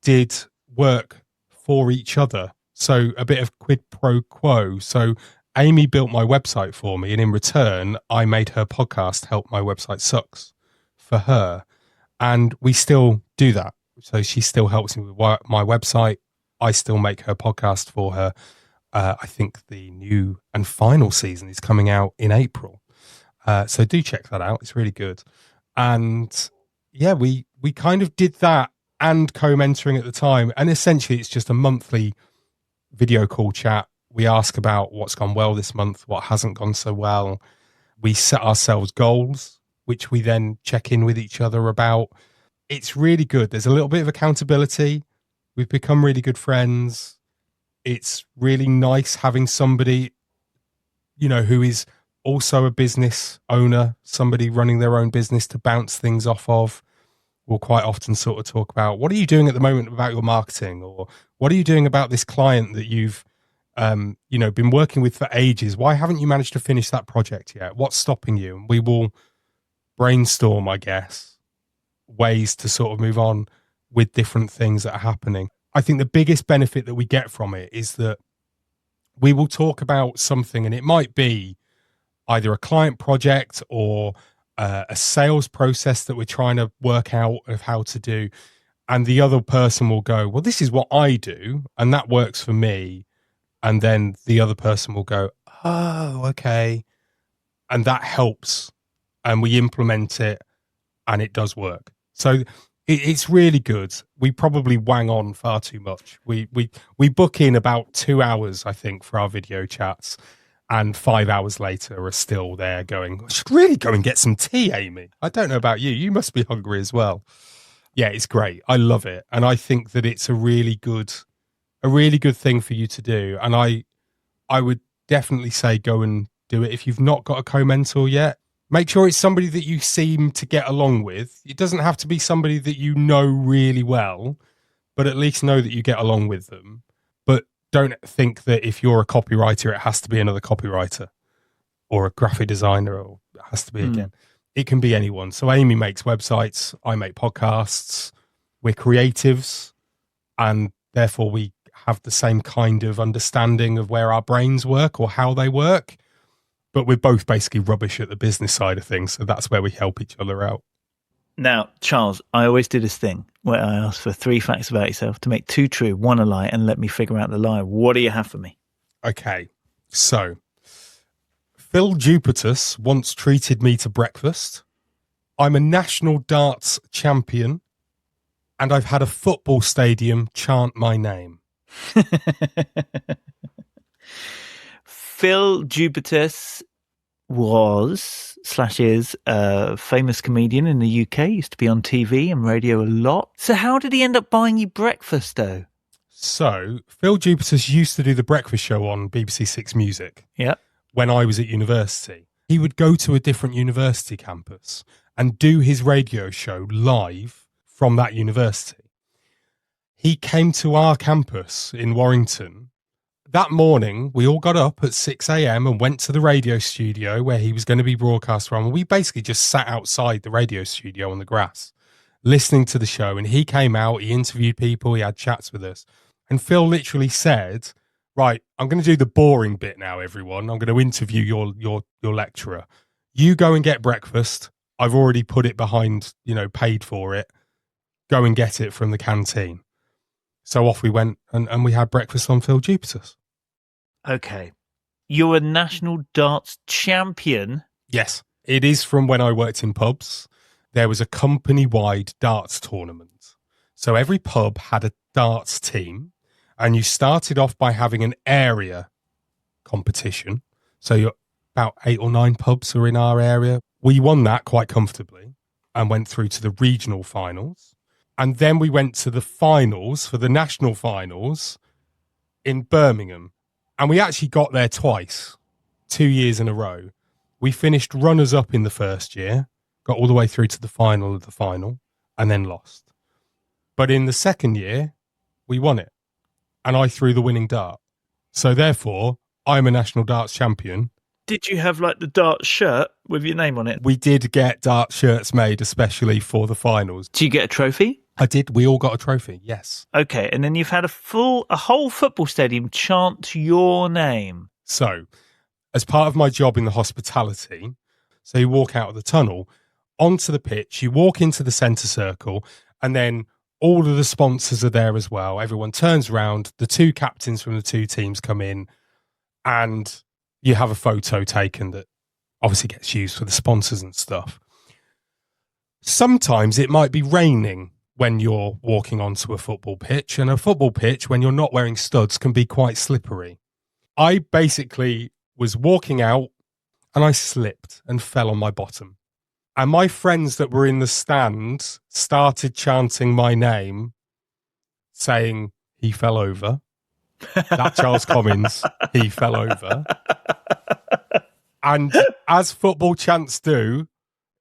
did work for each other. So a bit of quid pro quo. So Amy built my website for me, and in return, I made her podcast Help My Website Sucks for her. And we still do that. So she still helps me with my website. I still make her podcast for her. I think the new and final season is coming out in April. So do check that out. It's really good. And yeah, we kind of did that and co-mentoring at the time. And essentially, it's just a monthly video call chat. We ask about what's gone well this month, what hasn't gone so well. We set ourselves goals, which we then check in with each other about. It's really good. There's a little bit of accountability. We've become really good friends. It's really nice having somebody, who is also a business owner, somebody running their own business to bounce things off of. We'll quite often sort of talk about, what are you doing at the moment about your marketing? Or what are you doing about this client that you've been working with for ages? Why haven't you managed to finish that project yet? What's stopping you? And we will brainstorm, I guess, ways to sort of move on with different things that are happening. I think the biggest benefit that we get from it is that we will talk about something, and it might be either a client project or a sales process that we're trying to work out of how to do. And the other person will go, well, this is what I do, and that works for me. And then the other person will go, oh, okay. And that helps. And we implement it, and it does work. So it's really good. We probably wang on far too much. We book in about 2 hours, I think, for our video chats. And 5 hours later are still there going, I should really go and get some tea, Amy. I don't know about you. You must be hungry as well. Yeah, it's great. I love it. And I think that it's a really good thing for you to do. And I would definitely say go and do it. If you've not got a co-mentor yet, make sure it's somebody that you seem to get along with. It doesn't have to be somebody that you know really well, but at least know that you get along with them. But don't think that if you're a copywriter, it has to be another copywriter or a graphic designer, or it has to be again. It can be anyone. So Amy makes websites, I make podcasts. We're creatives, and therefore we have the same kind of understanding of where our brains work or how they work. But we're both basically rubbish at the business side of things. So that's where we help each other out. Now, Charles, I always do this thing where I ask for 3 facts about yourself to make 2 true, 1 a lie, and let me figure out the lie. What do you have for me? Okay. So Phil Jupitus once treated me to breakfast. I'm a national darts champion, and I've had a football stadium chant my name. Phil Jupitus was/is a famous comedian in the UK, used to be on TV and radio a lot. So how did he end up buying you breakfast, though? So Phil Jupitus used to do the breakfast show on BBC Six Music. Yeah. When I was at university. He would go to a different university campus and do his radio show live from that university. He came to our campus in Warrington. That morning, we all got up at 6 a.m. and went to the radio studio where he was going to be broadcast from. And we basically just sat outside the radio studio on the grass, listening to the show. And he came out, he interviewed people, he had chats with us. And Phil literally said, right, I'm going to do the boring bit now, everyone. I'm going to interview your lecturer. You go and get breakfast. I've already put it behind, paid for it. Go and get it from the canteen. So off we went, and we had breakfast on Phil Jupitus. Okay. You're a national darts champion? Yes. It is from when I worked in pubs. There was a company-wide darts tournament. So every pub had a darts team, and you started off by having an area competition. So you're about 8 or 9 pubs are in our area. We won that quite comfortably and went through to the regional finals. And then we went to the finals for the national finals in Birmingham. And we actually got there twice, 2 years in a row. We finished runners-up in the first year, got all the way through to the final of the final, and then lost. But in the second year, we won it. And I threw the winning dart. So therefore, I'm a national darts champion. Did you have the darts shirt with your name on it? We did get dart shirts made especially for the finals. Did you get a trophy? I did. We all got a trophy, yes. Okay, and then you've had a whole football stadium chant your name. So, as part of my job in the hospitality, so you walk out of the tunnel, onto the pitch, you walk into the centre circle, and then all of the sponsors are there as well. Everyone turns around, the 2 captains from the 2 teams come in, and you have a photo taken that obviously gets used for the sponsors and stuff. Sometimes it might be raining when you're walking onto a football pitch, and a football pitch, when you're not wearing studs, can be quite slippery. I basically was walking out and I slipped and fell on my bottom. And my friends that were in the stand started chanting my name, saying, he fell over. That Charles Commins, he fell over. And as football chants do,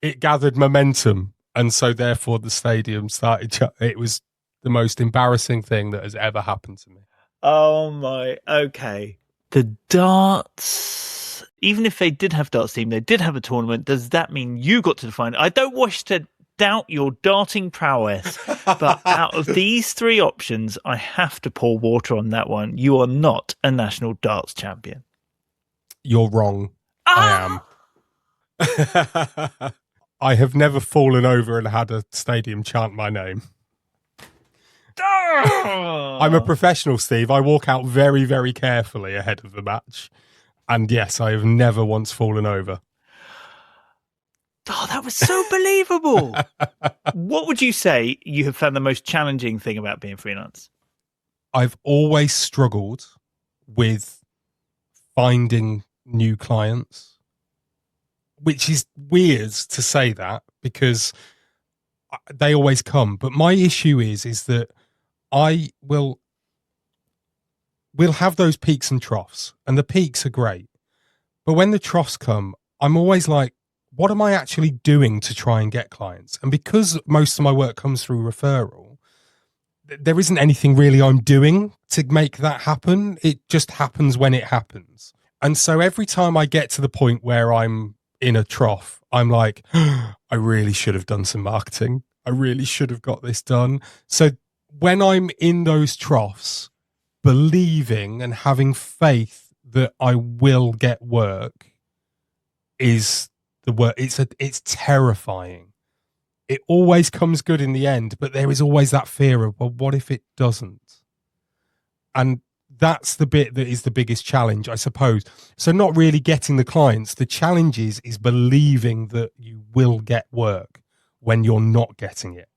it gathered momentum. And so therefore the stadium started. It was the most embarrassing thing that has ever happened to me. Oh my, okay. The darts, even if they did have darts team, they did have a tournament. Does that mean you got to the final? I don't wish to doubt your darting prowess, but out of these 3 options, I have to pour water on that one. You are not a national darts champion. You're wrong. I am. I have never fallen over and had a stadium chant my name. I'm a professional, Steve. I walk out very, very carefully ahead of the match. And yes, I have never once fallen over. Oh, that was so believable. What would you say you have found the most challenging thing about being freelance? I've always struggled with finding new clients, which is weird to say that because they always come. But my issue is that we'll have those peaks and troughs, and the peaks are great. But when the troughs come, I'm always like, what am I actually doing to try and get clients? And because most of my work comes through referral, there isn't anything really I'm doing to make that happen. It just happens when it happens. And so every time I get to the point where I'm in a trough, I'm like, I really should have done some marketing. I really should have got this done. So when I'm in those troughs, believing and having faith that I will get work is the work. It's terrifying. It always comes good in the end, but there is always that fear of, well, what if it doesn't? And that's the bit that is the biggest challenge, I suppose. So not really getting the clients. The challenge is believing that you will get work when you're not getting it.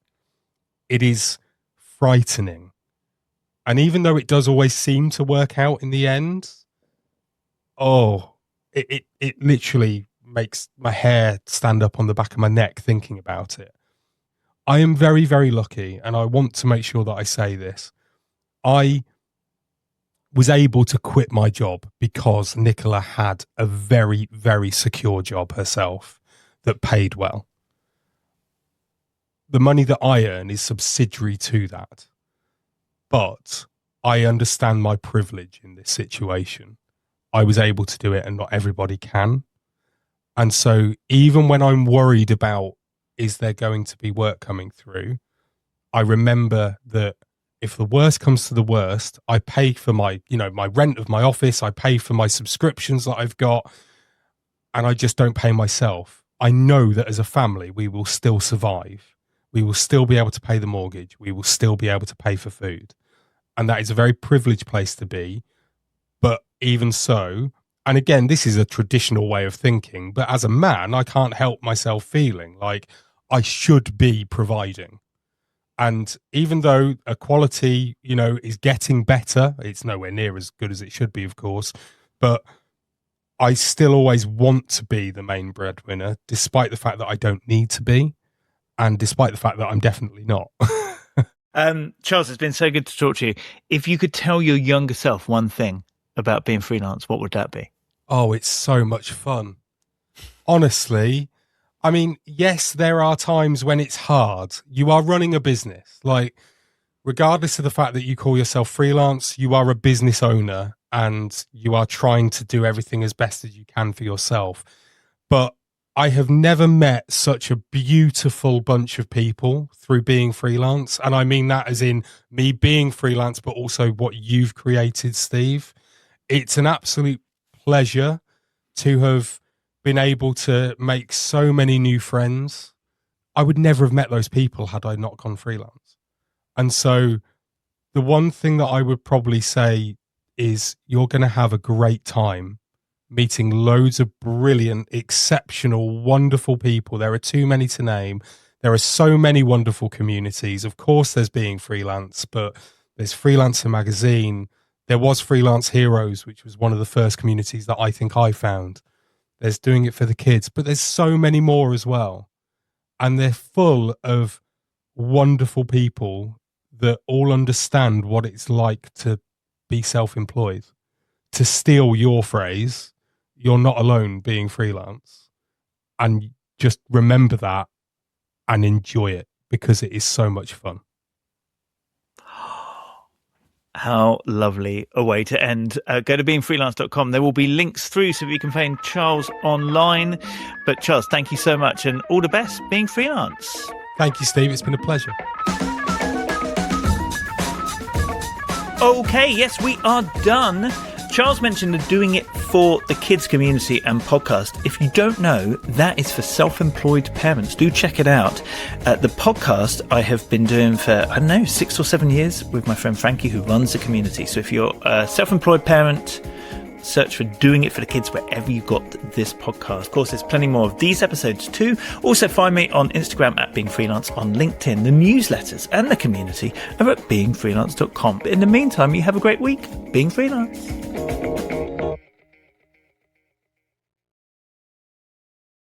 It is frightening. And even though it does always seem to work out in the end, it literally makes my hair stand up on the back of my neck thinking about it. I am very, very lucky, and I want to make sure that I say this. I was able to quit my job because Nicola had a very, very secure job herself that paid well. The money that I earn is subsidiary to that. But I understand my privilege in this situation. I was able to do it, and not everybody can. And so even when I'm worried about, is there going to be work coming through, I remember that if the worst comes to the worst, I pay for my rent of my office, I pay for my subscriptions that I've got, and I just don't pay myself. I know that as a family, we will still survive. We will still be able to pay the mortgage. We will still be able to pay for food. And that is a very privileged place to be. But even so, and again, this is a traditional way of thinking, but as a man, I can't help myself feeling like I should be providing. And even though equality, is getting better, it's nowhere near as good as it should be, of course, but I still always want to be the main breadwinner, despite the fact that I don't need to be, and despite the fact that I'm definitely not. Charles, it's been so good to talk to you. If you could tell your younger self one thing about being freelance, what would that be? Oh, it's so much fun. Honestly, I mean, yes, there are times when it's hard. You are running a business. Like, regardless of the fact that you call yourself freelance, you are a business owner and you are trying to do everything as best as you can for yourself. But I have never met such a beautiful bunch of people through being freelance. And I mean that as in me being freelance, but also what you've created, Steve. It's an absolute pleasure to have been able to make so many new friends. I would never have met those people had I not gone freelance. And so the one thing that I would probably say is you're going to have a great time meeting loads of brilliant, exceptional, wonderful people. There are too many to name. There are so many wonderful communities. Of course, there's Being Freelance, but there's Freelancer Magazine. There was Freelance Heroes, which was one of the first communities that I think I found. There's Doing It for the Kids, but there's so many more as well. And they're full of wonderful people that all understand what it's like to be self-employed. To steal your phrase, you're not alone being freelance. And just remember that and enjoy it because it is so much fun. How lovely a way to end. Go to beingfreelance.com. There will be links through so you can find Charles online. But Charles, thank you so much and all the best being freelance. Thank you, Steve. It's been a pleasure. Okay, yes, we are done. Charles mentioned the Doing It for the Kids community and podcast. If you don't know, that is for self-employed parents. Do check it out. The podcast I have been doing for, 6 or 7 years with my friend Frankie, who runs the community. So if you're a self-employed parent, search for Doing It for the Kids wherever you got this podcast. Of course, there's plenty more of these episodes too. Also, find me on Instagram at Being Freelance, on LinkedIn. The newsletters and the community are at beingfreelance.com. But in the meantime, you have a great week. Being Freelance.